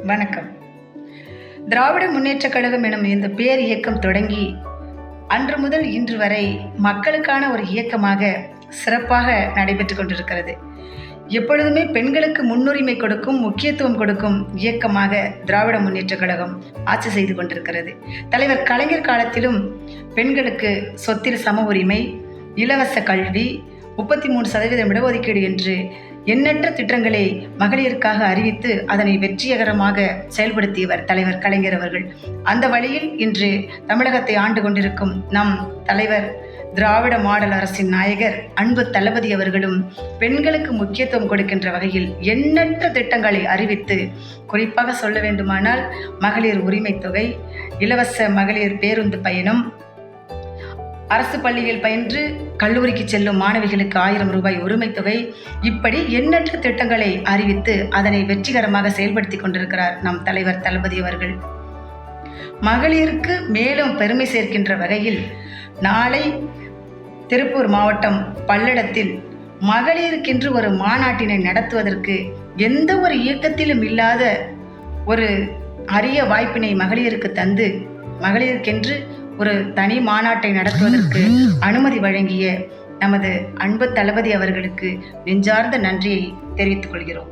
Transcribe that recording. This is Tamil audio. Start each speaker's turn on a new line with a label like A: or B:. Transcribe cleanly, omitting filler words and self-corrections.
A: வணக்கம். திராவிட முன்னேற்றக் கழகம் எனும் இந்த பேர் இயக்கம் தொடங்கி அன்று முதல் இன்று வரை மக்களுக்கான ஒரு இயக்கமாக சிறப்பாக நடைபெற்று கொண்டிருக்கிறது. எப்பொழுதுமே பெண்களுக்கு முன்னுரிமை கொடுக்கும், முக்கியத்துவம் கொடுக்கும் இயக்கமாக திராவிட முன்னேற்றக் கழகம் ஆட்சி செய்து கொண்டிருக்கிறது. தலைவர் கலைஞர் காலத்திலும் பெண்களுக்கு சொத்தில் சம உரிமை, இலவச கல்வி, 33% இடஒதுக்கீடு என்று எண்ணற்ற திட்டங்களை மகளிருக்காக அறிவித்து அதனை வெற்றிகரமாக செயல்படுத்தியவர் தலைவர் கலைஞர் அவர்கள். அந்த வழியில் இன்று தமிழகத்தை ஆண்டு கொண்டிருக்கும் நம் தலைவர், திராவிட மாடல் அரசின் நாயகர் அன்பு தளபதி அவர்களும் பெண்களுக்கு முக்கியத்துவம் கொடுக்கின்ற வகையில் எண்ணற்ற திட்டங்களை அறிவித்து, குறிப்பாக சொல்ல வேண்டுமானால் மகளிர் உரிமை தொகை, இலவச மகளிர் பேருந்து பயணம், அரசு பள்ளியில் பயின்று கல்லூரிக்கு செல்லும் மாணவிகளுக்கு 1000 ரூபாய் உரிமை தொகை, இப்படி எண்ணற்ற திட்டங்களை அறிவித்து அதனை வெற்றிகரமாக செயல்படுத்தி கொண்டிருக்கிறார் நம் தலைவர் தளபதி அவர்கள். மகளிருக்கு மேலும் பெருமை சேர்க்கின்ற வகையில் நாளை திருப்பூர் மாவட்டம் பல்லடத்தில் மகளிருக்கென்று ஒரு மாநாட்டினை நடத்துவதற்கு எந்த ஒரு இயக்கத்திலும் இல்லாத ஒரு அரிய வாய்ப்பினை மகளிருக்கு தந்து, மகளிருக்கென்று ஒரு தனி மாநாட்டை நடத்துவதற்கு அனுமதி வழங்கிய நமது அன்பு தளபதி அவர்களுக்கு நெஞ்சார்ந்த நன்றியை தெரிவித்துக் கொள்கிறோம்.